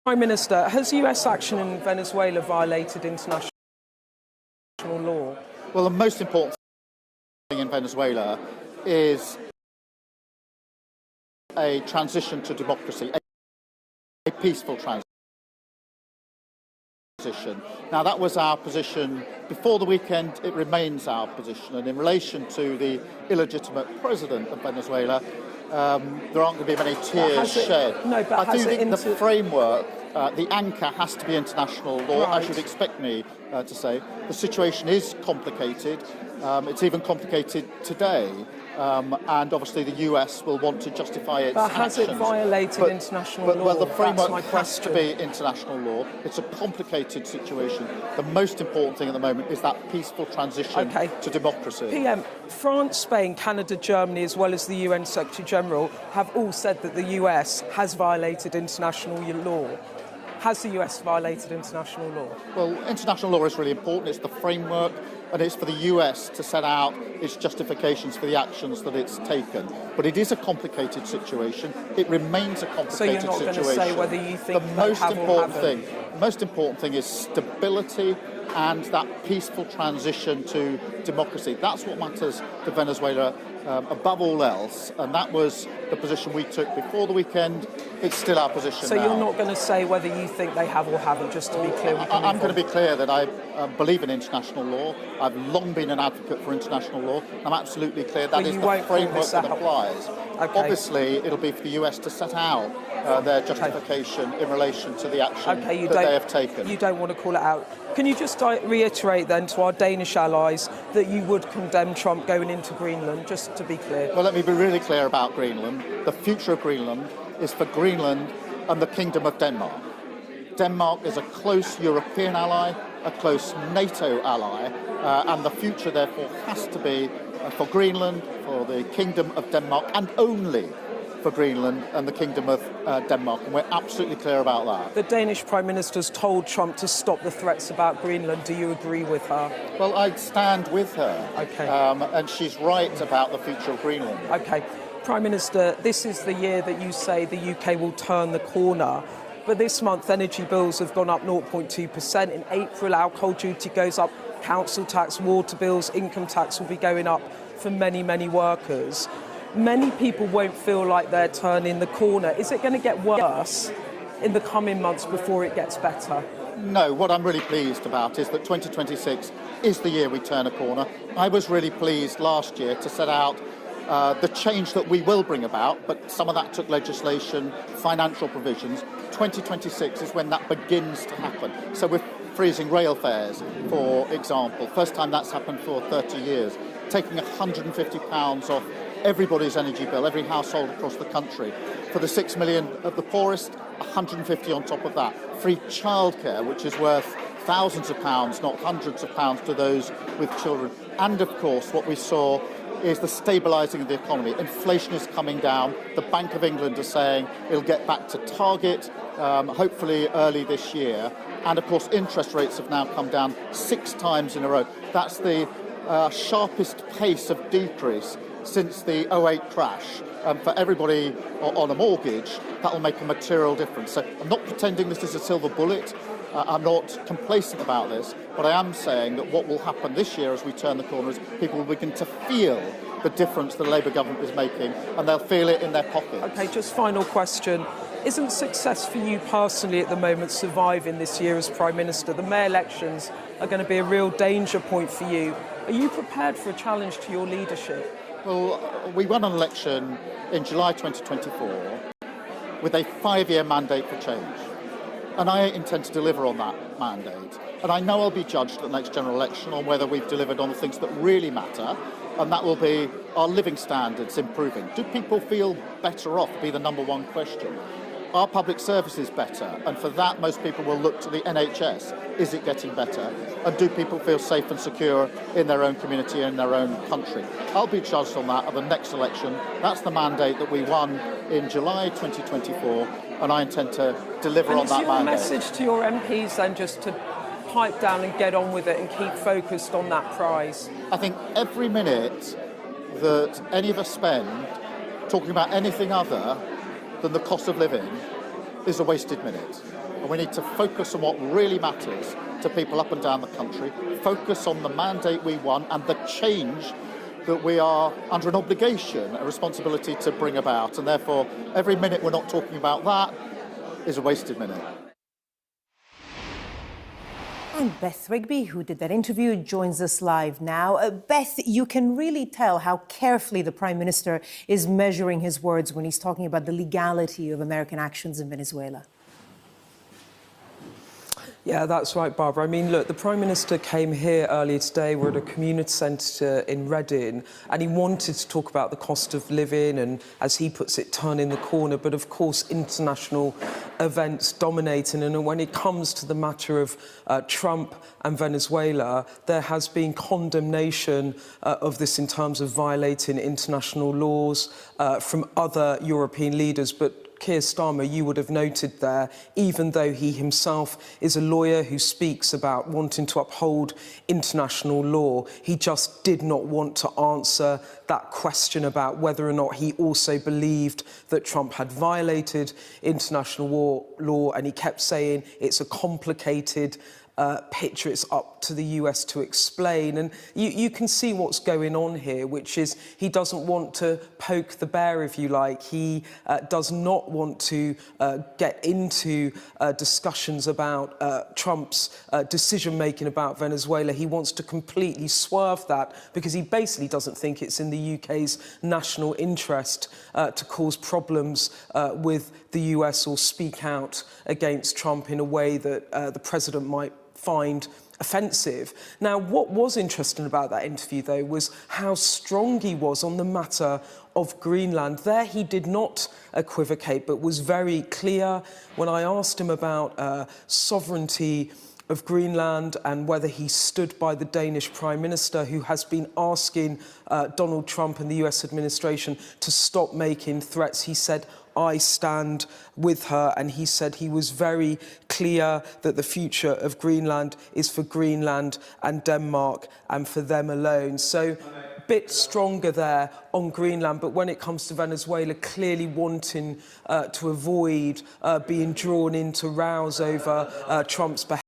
Prime Minister, has US action in Venezuela violated international law? Well, the most important thing in Venezuela is a transition to democracy, a peaceful transition. Now, that was our position before the weekend. It remains our position. And in relation to the illegitimate president of Venezuela, there aren't going to be many tears shed. No, but I do think the framework, the anchor has to be international law, right. as you'd expect me to say. The situation is complicated. It's even complicated today. And obviously the US will want to justify its actions. But has it violated international law? Well, the framework has to be international law. It's a complicated situation. The most important thing at the moment is that peaceful transition to democracy. PM, France, Spain, Canada, Germany, as well as the UN Secretary General have all said that the US has violated international law. Has the US violated international law? Well, international law is really important. It's the framework, and it's for the US to set out its justifications for the actions that it's taken. But it is a complicated situation. It remains a complicated situation. So you're not going to say whether you think the most important thing is stability and that peaceful transition to democracy. That's what matters to Venezuela above all else, and that was the position we took before the weekend. It's still our position So now. You're not going to say whether you think they have or haven't, just to be clear? I'm going to be clear that I believe in international law. I've long been an advocate for international law. I'm absolutely clear that is the framework that applies. Okay. Obviously, it'll be for the US to set out their justification in relation to the action that they have taken. You don't want to call it out. Can you just reiterate then to our Danish allies that you would condemn Trump going into Greenland, just to be clear? Well, let me be really clear about Greenland. The future of Greenland is for Greenland and the Kingdom of Denmark. Denmark is a close European ally, a close NATO ally, and the future, therefore, has to be for Greenland, for the Kingdom of Denmark, and only for Greenland and the Kingdom of Denmark, and we're absolutely clear about that. The Danish Prime Minister's told Trump to stop the threats about Greenland. Do you agree with her? Well, I'd stand with her. Okay. And she's right about the future of Greenland. Okay. Prime Minister, this is the year that you say the UK will turn the corner. But this month, energy bills have gone up 0.2%. In April, alcohol duty goes up, council tax, water bills, income tax will be going up for many, many workers. Many people won't feel like they're turning the corner. Is it going to get worse in the coming months before it gets better? No, what I'm really pleased about is that 2026 is the year we turn a corner. I was really pleased last year to set out the change that we will bring about, but some of that took legislation, financial provisions. 2026 is when that begins to happen. So we're freezing rail fares, for example. First time that's happened for 30 years. Taking £150 off everybody's energy bill, every household across the country. For the 6 million of the poorest, 150 on top of that. Free childcare, which is worth thousands of pounds, not hundreds of pounds, to those with children. And of course, what we saw is the stabilising of the economy. Inflation is coming down. The Bank of England is saying it'll get back to target, hopefully early this year. And of course, interest rates have now come down 6 times in a row. That's the sharpest pace of decrease since the 2008 crash. For everybody on a mortgage, that will make a material difference. So I'm not pretending this is a silver bullet. I'm not complacent about this, but I am saying that what will happen this year as we turn the corner is people will begin to feel the difference the Labour government is making, and they'll feel it in their pockets. OK, just final question. Isn't success for you personally at the moment surviving this year as Prime Minister? The May elections are going to be a real danger point for you. Are you prepared for a challenge to your leadership? Well, we won an election in July 2024 with a 5-year mandate for change. And I intend to deliver on that mandate. And I know I'll be judged at the next general election on whether we've delivered on the things that really matter, and that will be our living standards improving. Do people feel better off? Be the number one question. Are public services better? And for that, most people will look to the NHS. Is it getting better? And do people feel safe and secure in their own community and in their own country? I'll be judged on that at the next election. That's the mandate that we won in July 2024, and I intend to deliver on that mandate. Is your message to your MPs then just to pipe down and get on with it and keep focused on that prize? I think every minute that any of us spend talking about anything other than the cost of living is a wasted minute. And we need to focus on what really matters to people up and down the country, focus on the mandate we won and the change that we are under an obligation, a responsibility to bring about. And therefore, every minute we're not talking about that is a wasted minute. And Beth Rigby, who did that interview, joins us live now. Beth, you can really tell how carefully the Prime Minister is measuring his words when he's talking about the legality of American actions in Venezuela. Yeah, that's right, Barbara. I mean, look, the Prime Minister came here earlier today. We're at a community centre in Reading, and he wanted to talk about the cost of living and, as he puts it, turning the corner. But, of course, international events dominating. And when it comes to the matter of Trump and Venezuela, there has been condemnation of this in terms of violating international laws from other European leaders. But Keir Starmer, you would have noted there, even though he himself is a lawyer who speaks about wanting to uphold international law, he just did not want to answer that question about whether or not he also believed that Trump had violated international law, and he kept saying it's a complicated picture, it's up to the US to explain. And you can see what's going on here, which is he doesn't want to poke the bear, if you like. He does not want to get into discussions about Trump's decision-making about Venezuela. He wants to completely swerve that because he basically doesn't think it's in the UK's national interest to cause problems with the US or speak out against Trump in a way that the president might find offensive. Now, what was interesting about that interview, though, was how strong he was on the matter of Greenland. There he did not equivocate, but was very clear. When I asked him about sovereignty of Greenland and whether he stood by the Danish Prime Minister, who has been asking Donald Trump and the US administration to stop making threats, he said, I stand with her, and he said he was very clear that the future of Greenland is for Greenland and Denmark and for them alone. So a bit stronger there on Greenland, but when it comes to Venezuela, clearly wanting to avoid being drawn into rows over Trump's behaviour.